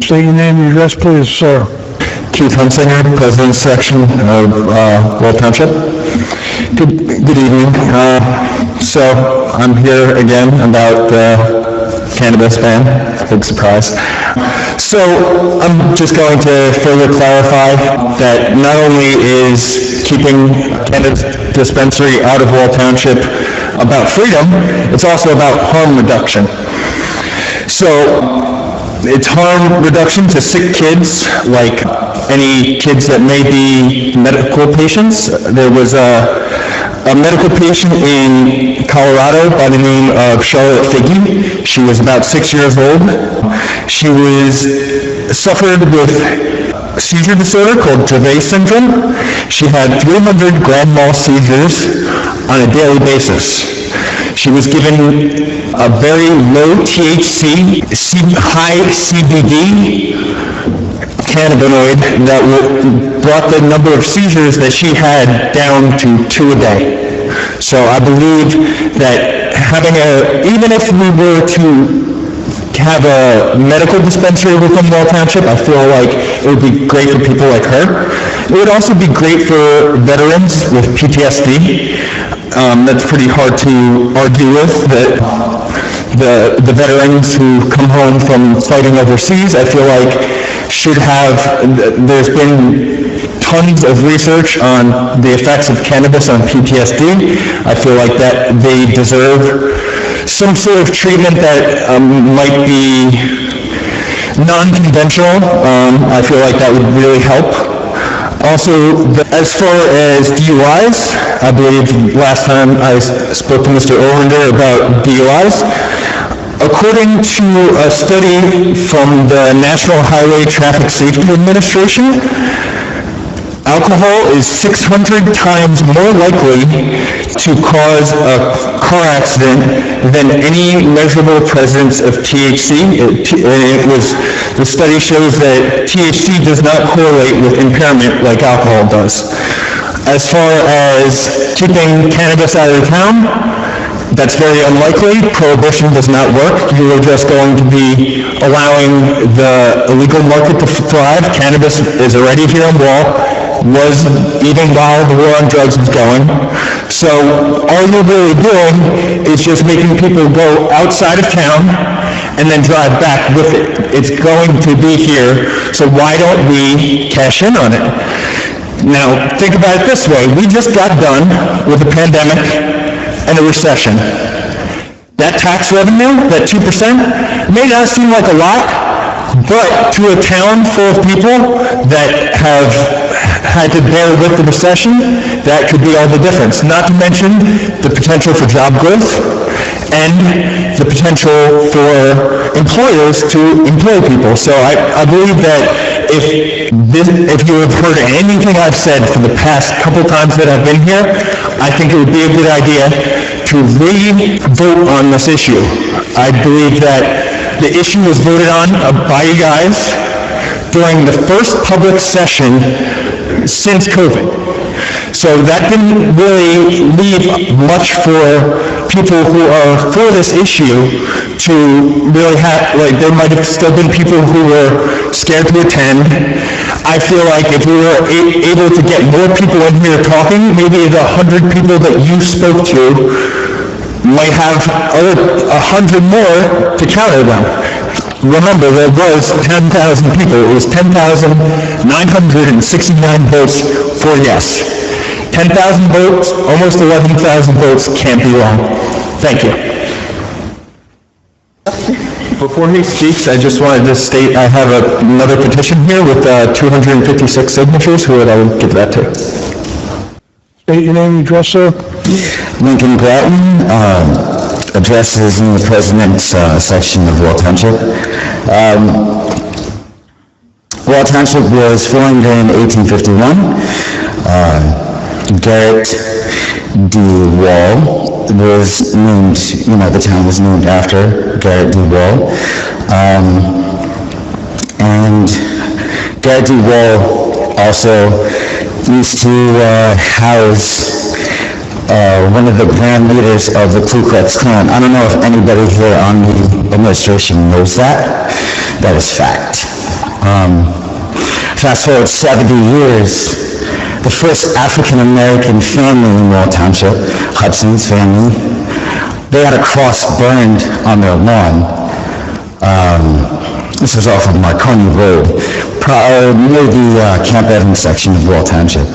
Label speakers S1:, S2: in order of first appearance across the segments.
S1: State your name and address, please, sir.
S2: Keith Hunsinger, President Section of Wall Township. Good evening. So I'm here again about the cannabis ban. Big surprise. So I'm just going to further clarify that not only is keeping cannabis dispensary out of Wall Township about freedom, it's also about harm reduction. So it's harm reduction to sick kids, like any kids that may be medical patients. There was a medical patient in Colorado by the name of Charlotte Figge. She was about 6 years old. She suffered with a seizure disorder called Dravet syndrome. She had 300 grand mal seizures on a daily basis. She was given a very low THC, high CBD cannabinoid that brought the number of seizures that she had down to 2 a day. So I believe that even if we were to have a medical dispensary within Wall Township, I feel like it would be great for people like her. It would also be great for veterans with PTSD. That's pretty hard to argue with, that the veterans who come home from fighting overseas, I feel like there's been tons of research on the effects of cannabis on PTSD. I feel like that they deserve some sort of treatment that might be non-conventional. I feel like that would really help. Also, as far as DUIs, I believe last time I spoke to Mr. Olander about DUIs. According to a study from the National Highway Traffic Safety Administration, alcohol is 600 times more likely to cause a car accident than any measurable presence of THC. The study shows that THC does not correlate with impairment like alcohol does. As far as keeping cannabis out of town, that's very unlikely. Prohibition does not work. You are just going to be allowing the illegal market to thrive. Cannabis is already here in Wall, was even while the war on drugs was going. So all you're really doing is just making people go outside of town and then drive back with it. It's going to be here, so why don't we cash in on it? Now, think about it this way. We just got done with a pandemic and a recession. That tax revenue, that 2%, may not seem like a lot, but to a town full of people that have had to bear with the recession, that could be all the difference. Not to mention the potential for job growth and the potential for employers to employ people. So I believe that if you have heard anything I've said for the past couple times that I've been here, I think it would be a good idea to re-vote on this issue. I believe that the issue was voted on by you guys during the first public session since COVID. So that didn't really leave much for people who are for this issue to really have, there might have still been people who were scared to attend. I feel like if we were able to get more people in here talking, maybe the 100 people that you spoke to might have 100 more to counter them. Remember, there was 10,000 people. It was 10,969 votes for yes. 10,000 votes, almost 11,000 votes can't be wrong. Thank you. Before he speaks, I just wanted to state I have another petition here with 256 signatures. Who would I give that to?
S1: State your name and address, sir.
S2: Lincoln Bratton. Address is in the President's section of Wall Township. Wall Township was formed in 1851. Garrett D. Wall was named, the town was named after Garrett D. Wall. And Garrett D. Wall also used to house one of the grand leaders of the Ku Klux Klan. I don't know if anybody here on the administration knows that. That is fact.
S3: Fast forward 70 years, the first African-American family in Wall Township, Hudson's family, they had a cross burned on their lawn. This was off of Marconi Road, near the Camp Evans section of Wall Township.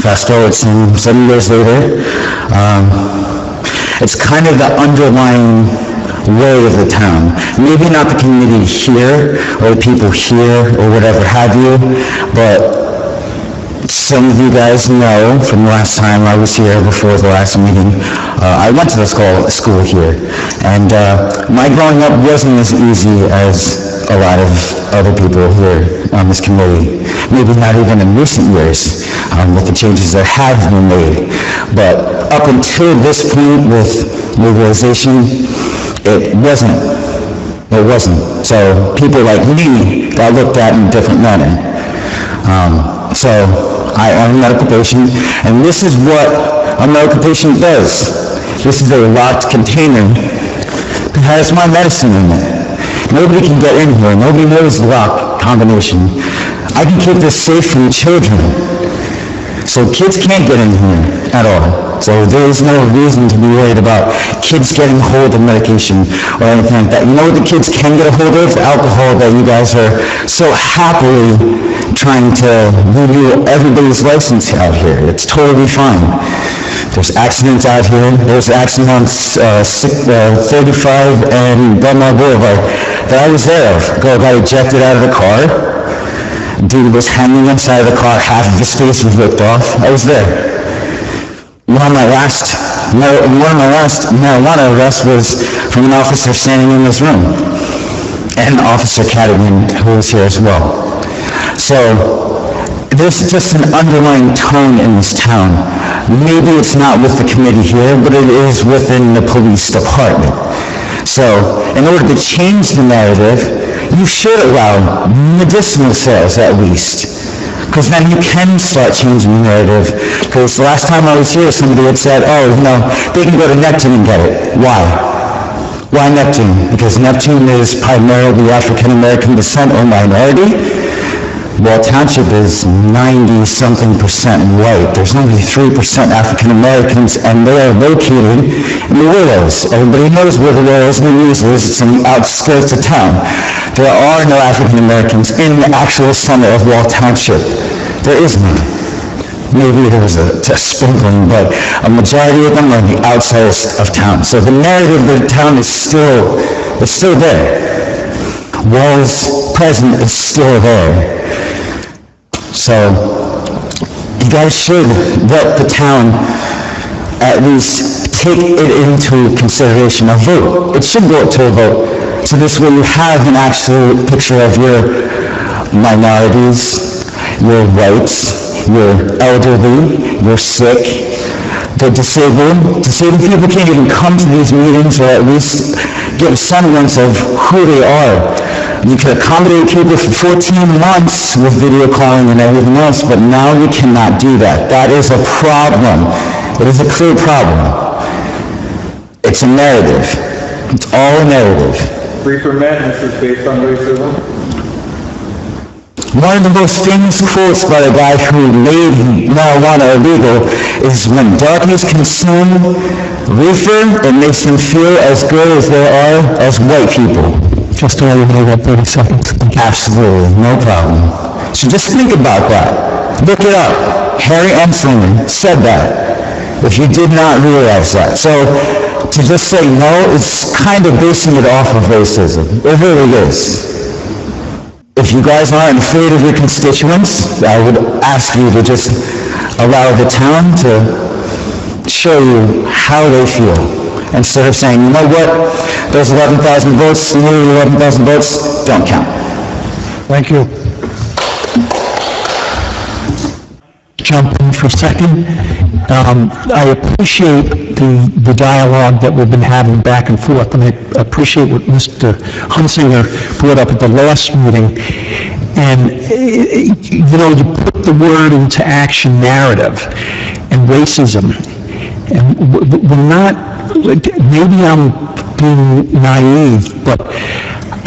S3: Fast forward some 7 years later, it's kind of the underlying way of the town. Maybe not the community here, or the people here, or whatever have you, but some of you guys know from the last time I was here before the last meeting, I went to the school here, and my growing up wasn't as easy as a lot of other people here on this committee. Maybe not even in recent years, with the changes that have been made. But up until this point with legalization, it wasn't. So people like me got looked at in a different manner. So I own a medical patient, and this is what a medical patient does. This is a locked container that has my medicine in it. Nobody can get in here. Nobody knows the lock combination. I can keep this safe from children. So kids can't get in here at all. So there's no reason to be worried about kids getting hold of medication or anything like that. You know what the kids can get a hold of? Alcohol that you guys are so happily trying to renew everybody's license out here. It's totally fine. There's accidents out here. There's accidents on 35 and Belmont Boulevard that I was there. A girl got ejected out of the car. Dude was hanging inside of the car. Half of his face was ripped off. I was there. One of my last marijuana arrests was from an officer standing in this room, and Officer Cadigan, who was here as well. So there's just an underlying tone in this town. Maybe it's not with the committee here, but it is within the police department. So in order to change the narrative, you should allow medicinal sales at least. Because then you can start changing the narrative. Because the last time I was here, somebody had said, oh, they can go to Neptune and get it. Why? Why Neptune? Because Neptune is primarily African-American descent or minority. Wall Township is 90-something% white. There's only 3% African-Americans, and they are located in the Willows. Everybody knows where the Willows and the News is. It's on the outskirts of town. There are no African-Americans in the actual center of Wall Township. There is none. Maybe there was a sprinkling, but a majority of them are on the outsides of town. So the narrative of the town is still there. Wall's present is still there. So you guys should let the town at least take it into consideration. A vote. It should go to a vote. So this way you have an actual picture of your minorities, your whites, your elderly, your sick, the disabled. Disabled people can't even come to these meetings or at least get a semblance of who they are. You could accommodate people for 14 months with video calling and everything else, but now you cannot do that. That is a problem. It is a clear problem. It's a narrative. It's all a narrative.
S4: Reefer Madness is based on racism.
S3: One of the most famous quotes by the guy who made marijuana illegal is, when darkness consumes reefer, it makes them feel as good as they are as white people. Just to let you know that 30 seconds. Absolutely, no problem. So just think about that. Look it up. Harry Anslinger said that, if you did not realize that. So to just say no is kind of basing it off of racism. It really is. If you guys aren't afraid of your constituents, I would ask you to just allow the town to show you how they feel. Instead of saying, you know what, those 11,000 votes, nearly 11,000 votes, don't count.
S1: Thank you.
S5: Jump in for a second. I appreciate the dialogue that we've been having back and forth, and I appreciate what Mr. Hunsinger brought up at the last meeting. And, you put the word into action, narrative, and racism. And we're not, maybe I'm being naive, but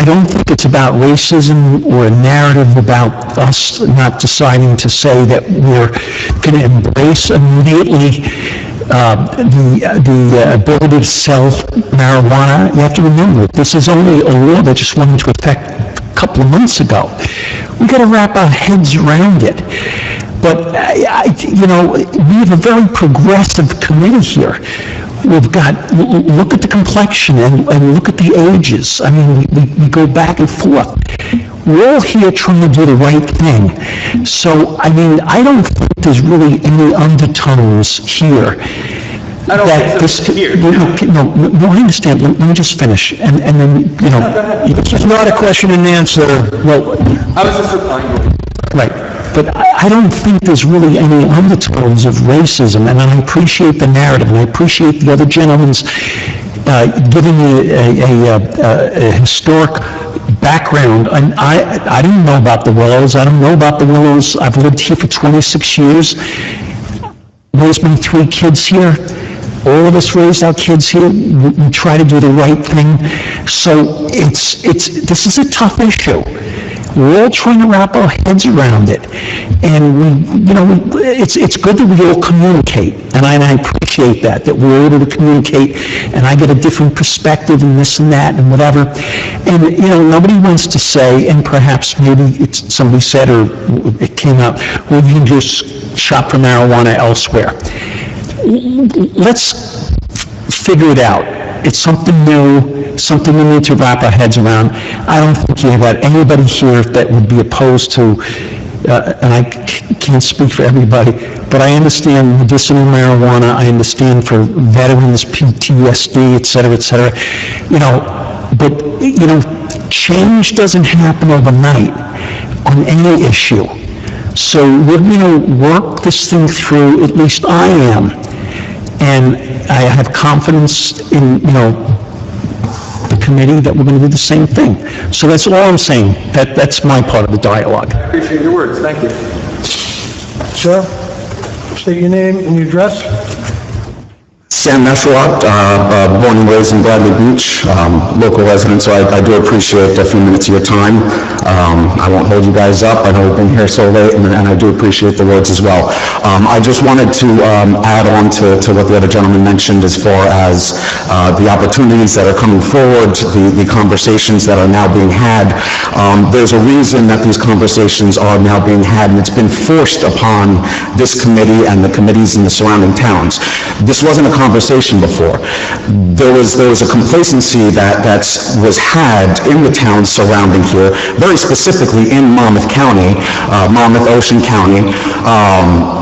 S5: I don't think it's about racism or a narrative about us not deciding to say that we're going to embrace immediately the ability to sell marijuana. You have to remember, this is only a law that just went into effect a couple of months ago. We got to wrap our heads around it. But, you know, we have a very progressive committee here. We've got, look at the complexion and look at the ages. I mean, we go back and forth. We're all here trying to do the right thing. So, I mean, I don't think there's really any undertones here.
S4: I don't think it's here.
S5: No, I understand. Let me just finish. And then, you know,
S1: It's not a question and answer.
S5: well,
S4: I was just replying to it.
S5: right. But I don't think there's really any undertones of racism, and I appreciate the narrative, and I appreciate the other gentleman's giving me a historic background. And I didn't know about the Willows. I don't know about the Willows. I've lived here for 26 years. Raised my 3 kids here. All of us raised our kids here. We try to do the right thing. So this is a tough issue. We're all trying to wrap our heads around it. And it's good that we all communicate. And I appreciate that we're able to communicate, and I get a different perspective and this and that and whatever. And, you know, nobody wants to say, and perhaps maybe somebody said, or it came out, well, you can just shop for marijuana elsewhere. Let's figure it out. It's something new, something we need to wrap our heads around. I don't think you got anybody here that would be opposed to, and I can't speak for everybody, but I understand medicinal marijuana, I understand for veterans, PTSD, et cetera, you know, but, you know, change doesn't happen overnight on any issue. So we're going to work this thing through, at least I am, and I have confidence in, you know, the committee that we're going to do the same thing. So that's all I'm saying. That's my part of the dialogue.
S4: I appreciate your words, thank you.
S1: Sir, state your name and your address.
S3: Sam Messalot, born and raised in Bradley Beach, local resident, so I do appreciate a few minutes of your time. I won't hold you guys up. I know we've been here so late, and I do appreciate the words as well. I just wanted to add on to what the other gentleman mentioned as far as the opportunities that are coming forward, the conversations that are now being had. There's a reason that these conversations are now being had, and it's been forced upon this committee and the committees in the surrounding towns. This wasn't a conversation before. There was a complacency that was had in the towns surrounding here, very specifically in Monmouth County, Monmouth, Ocean County,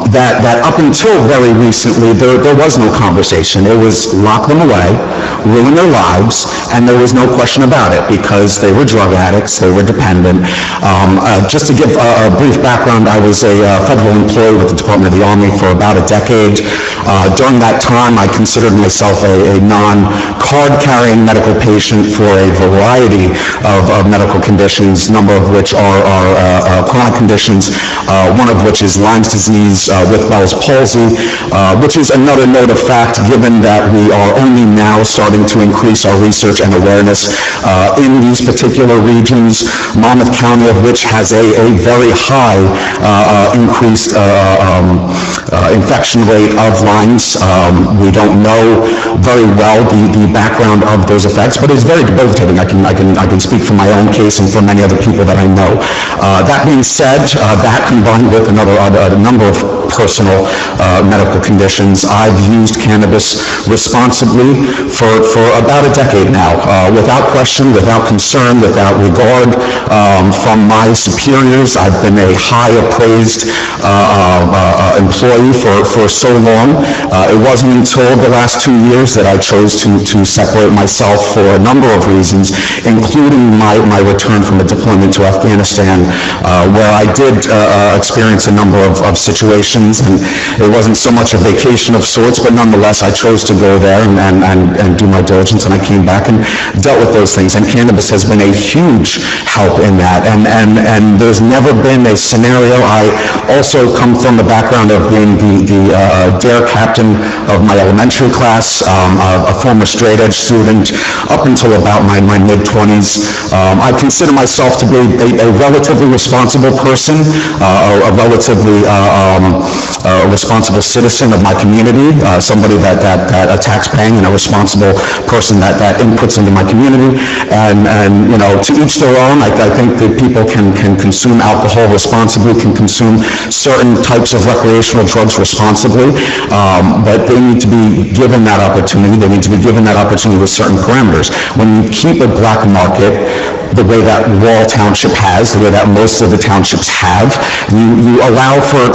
S3: that up until very recently, there was no conversation. It was lock them away, ruin their lives, and there was no question about it because they were drug addicts, they were dependent. Just to give a brief background, I was a federal employee with the Department of the Army for about a decade. During that time, I considered myself a non-card-carrying medical patient for a variety of medical conditions, number of which are chronic conditions, one of which is Lyme's disease with Bell's palsy, which is another note of fact given that we are only now starting to increase our research and awareness in these particular regions, Monmouth County of which has a very high increased infection rate of Lyme's. We don't know very well the background of those effects, but it's very debilitating. I can speak for my own case and for many other people that I know. That being said, that combined with a number of personal medical conditions, I've used cannabis responsibly for about a decade now, without question, without concern, without regard from my superiors. I've been a high appraised employee for so long. It wasn't until the last 2 years that I chose to separate myself for a number of reasons, including my return from a deployment to Afghanistan, where I did experience a number of situations vacations, and it wasn't so much a vacation of sorts, but nonetheless, I chose to go there and do my diligence, and I came back and dealt with those things, and cannabis has been a huge help in that, and there's never been a scenario. I also come from the background of being the DARE captain of my elementary class, a former straight-edge student, up until about my mid-20s. I consider myself to be a relatively responsible person, a relatively responsible citizen of my community, somebody that a tax-paying and a responsible person that inputs into my community, and you know, to each their own. I think that people can consume alcohol responsibly, can consume certain types of recreational drugs responsibly, but they need to be given that opportunity. They need to be given that opportunity with certain parameters. When you keep a black market the way that Wall Township has, the way that most of the townships have, you allow for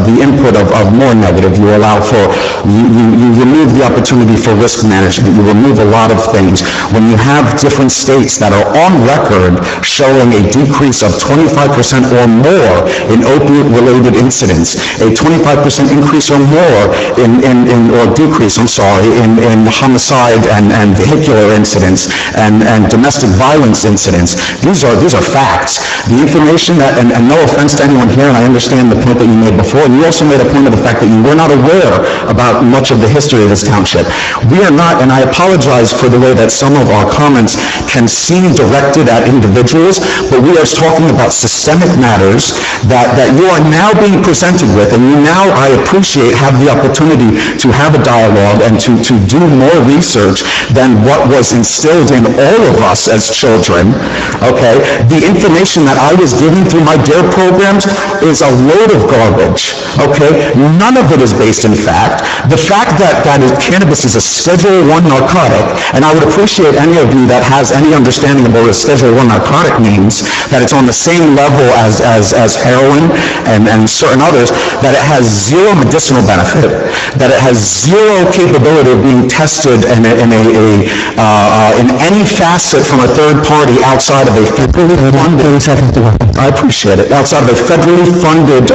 S3: the input of more negative. You allow for, you remove the opportunity for risk management. You remove a lot of things. When you have different states that are on record showing a decrease of 25% or more in opiate-related incidents, a 25% increase or more or decrease, I'm sorry, in homicide and vehicular incidents and domestic violence incidents. These are facts. The information that, and no offense to anyone here, and I understand the point that you made before, and you also made a point of the fact that you were not aware about much of the history of this township. We are not, and I apologize for the way that some of our comments can seem directed at individuals, but we are talking about systemic matters that you are now being presented with, and you now, I appreciate, have the opportunity to have a dialogue and to do more research than what was instilled in all of us as children, okay? The information that I was given through my DARE programs is a load of garbage, okay? None of it is based in fact. The fact that cannabis is a Schedule I narcotic, and I would appreciate any of you that has any understanding of what a Schedule I narcotic means, that it's on the same level as heroin and certain others, that it has zero medicinal benefit, that it has zero capability of being tested in any facet from a third party outside of a federally funded, I appreciate it, outside of a federally funded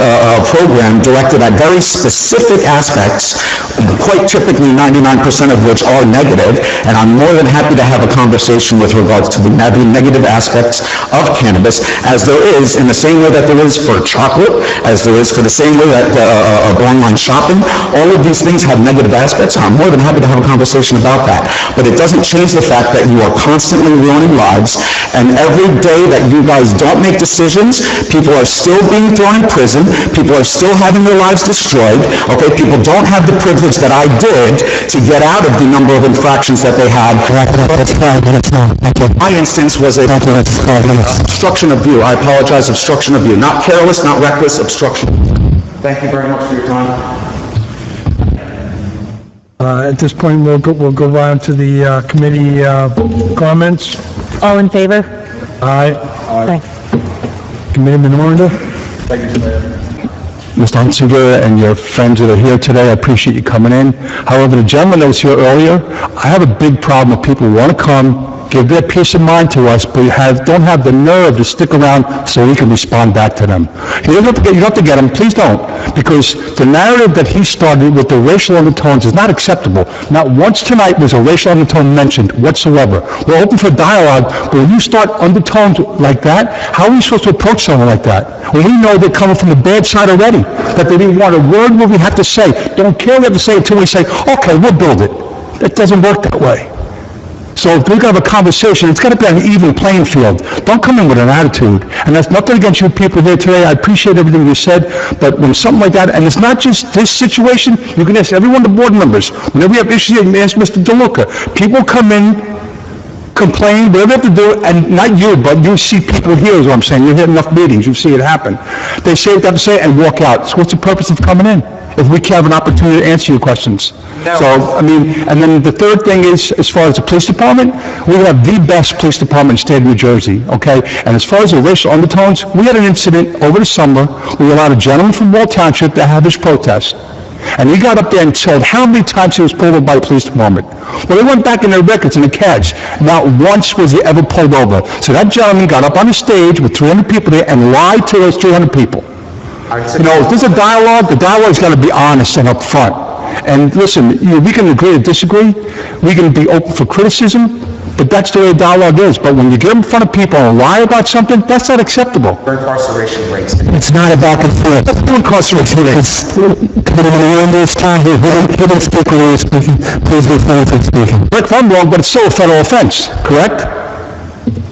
S3: program directed at very specific aspects, quite typically 99% of which are negative, and I'm more than happy to have a conversation with regards to the negative aspects of cannabis, as there is in the same way that there is for chocolate, as there is for the same way that of online shopping. All of these things have negative aspects, and I'm more than happy to have a conversation about that. But it doesn't change the fact that you are constantly ruining lives, and every day that you guys don't make decisions, people are still being thrown in prison, people are still having their lives destroyed, okay? People don't have the privilege that I did to get out of the number of infractions that they had. My instance was a obstruction of view. I apologize, obstruction of view. Not careless, not reckless, obstruction. Thank you very much for your time.
S1: At this point, we'll go on to the committee comments.
S6: All in favor?
S1: Aye.
S6: Aye.
S1: Committeeman Order?
S5: Mr. Hunsinger and your friends that are here today, I appreciate you coming in. However, the gentleman that was here earlier, I have a big problem with people who want to come, give their peace of mind to us, but don't have the nerve to stick around so we can respond back to them. You don't have to get them, please don't, because the narrative that he started with the racial undertones is not acceptable. Not once tonight was a racial undertone mentioned whatsoever. We're open for dialogue, but when you start undertones like that, how are we supposed to approach someone like that? When we know they're coming from the bad side already, that they didn't want a word what we have to say. Don't care what we have to say until we say, okay, we'll build it. It doesn't work that way. So if we're going to have a conversation, it's got to be on an even playing field. Don't come in with an attitude. And that's nothing against you people here today. I appreciate everything you said. But when something like that, and it's not just this situation, you can ask every one of the board members. Whenever you have issues, you can ask Mr. DeLuca. People come in, complain, whatever they have to do, and not you, but you see people here is what I'm saying. You hear enough meetings, you see it happen. They say what they have to say and walk out. So what's the purpose of coming in if we can't have an opportunity to answer your questions?
S4: No.
S5: So, I mean, and then the third thing is, as far as the police department, we have the best police department in the state of New Jersey, okay? And as far as the racial undertones, we had an incident over the summer. We allowed a gentleman from Wall Township to have his protest. And he got up there and told how many times he was pulled over by the police department. Well, they went back in their records in the CADs. Not once was he ever pulled over. So that gentleman got up on the stage with 300 people there and lied to those 300 people. You know, if there's a dialogue, the dialogue's got to be honest and upfront. And listen, we can agree or disagree, we can be open for criticism, but that's the way dialogue is. But when you get in front of people and lie about something, that's not acceptable.
S4: Incarceration rates.
S3: It's not a back and forth.
S5: That's no incarceration rate.
S3: This time, he didn't speak when he was speaking. Please refrain from speaking.
S5: Correct if I'm wrong, but it's still a federal offense, correct?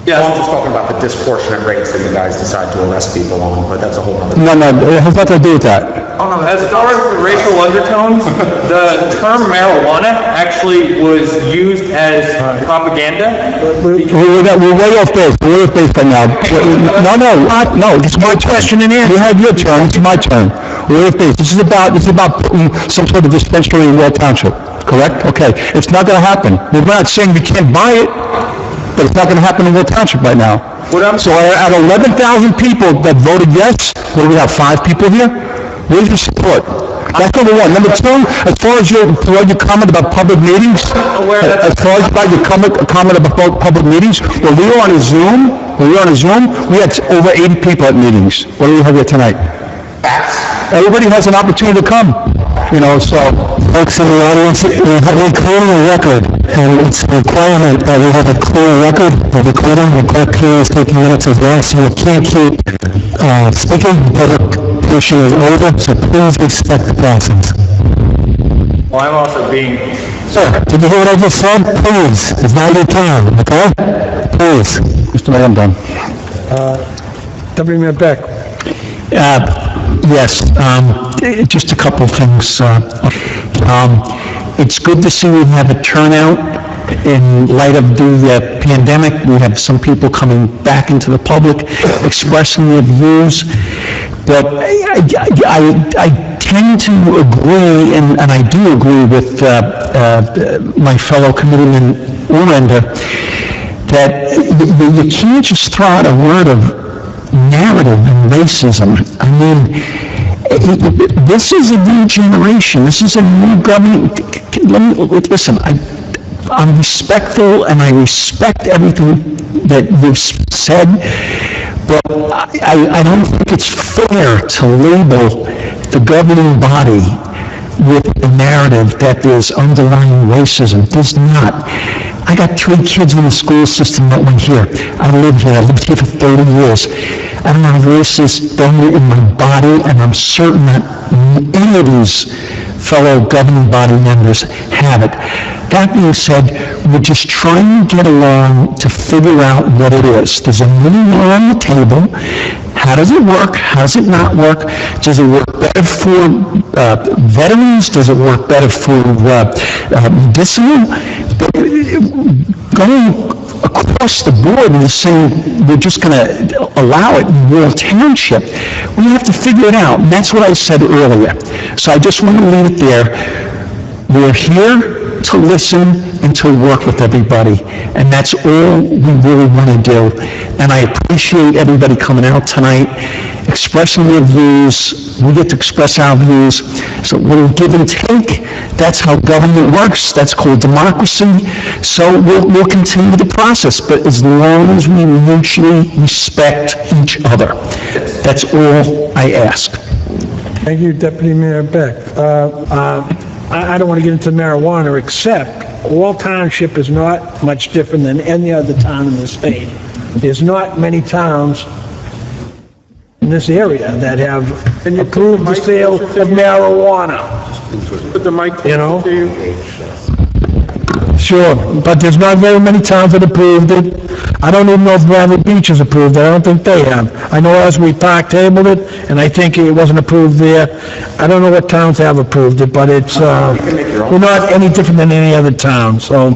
S4: Yeah, I'm just talking about the disproportionate rates that you guys decide to arrest people on, but that's a whole other.
S5: No, it has nothing to do with that.
S7: Oh, no, as far as the racial undertones, the term marijuana actually was used as propaganda.
S5: We're way off base, we're way off base right now. No, it's my question and answer. You had your turn, it's my turn. We're off base. This is about putting some sort of dispensary in Wall Township, correct? Okay, it's not gonna happen. We're not saying we can't buy it, but it's not gonna happen in Wall Township right now. So out of 11,000 people that voted yes, what do we have, 5 people here? Where's your support? That's number one. Number two, as far as your comment about public meetings, public meetings, when we were on a Zoom, we had over 80 people at meetings. What do we have here tonight? Everybody has an opportunity to come, so.
S3: Folks in the audience, we clear the record, and it's a requirement that we have a clear record of recording. The clerk here is taking minutes as well, so you can't keep speaking. The public portion is over, so please respect the process.
S7: Well, I'm also being...
S3: Sir, did you hear what I just said? Please, it's not your time, okay? Please.
S5: Mr. Mayor, I'm done.
S1: Deputy Mayor Beck.
S5: Yes, just a couple of things. It's good to see we have a turnout in light of the pandemic. We have some people coming back into the public, expressing their views. But I tend to agree, and I do agree with my fellow committeeman Urender, that you can't just throw out a word of narrative and racism. I mean, this is a new generation. This is a new government. Listen, I'm respectful and I respect everything that you've said, but I don't think it's fair to label the governing body with a narrative that there's underlying racism. There's not. I got 3 kids in the school system that went here. I lived here for 30 years. I don't have racist bone in my body, and I'm certain that any of these fellow governing body members have it. That being said, we're just trying to get along to figure out what it is. There's a million on the table. How does it work? How does it not work? Does it work better for veterans? Does it work better for medicinal? Going across the board and saying we're just going to allow it in rural township, we have to figure it out. And that's what I said earlier. So I just want to leave it there. We're here to listen and to work with everybody. And that's all we really want to do. And I appreciate everybody coming out tonight, expressing their views. We get to express our views. So we'll give and take. That's how government works. That's called democracy. So we'll continue the process, but as long as we mutually respect each other. That's all I ask.
S1: Thank you, Deputy Mayor Beck. I don't want to get into marijuana, except Wall Township is not much different than any other town in the state. There's not many towns in this area that have approved the sale of marijuana.
S7: Put the mic
S1: Sure, but there's not very many towns that approved it. I don't even know if Granite Beach is approved. I don't think they have. I know Asbury Park tabled it, and I think it wasn't approved there. I don't know what towns have approved it, but it's, we're not any different than any other town. So,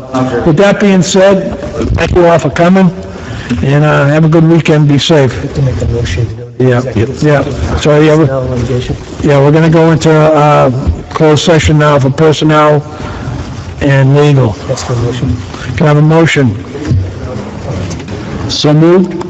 S1: with that being said, thank you all for coming, and have a good weekend, be safe.
S6: To make the motion to go into
S1: Yeah,
S6: executive
S1: yeah.
S6: session.
S1: So, yeah,
S6: Personnel litigation.
S1: we're gonna go into closed session now for personnel and legal.
S6: That's the motion.
S1: Can I have a motion? So moved?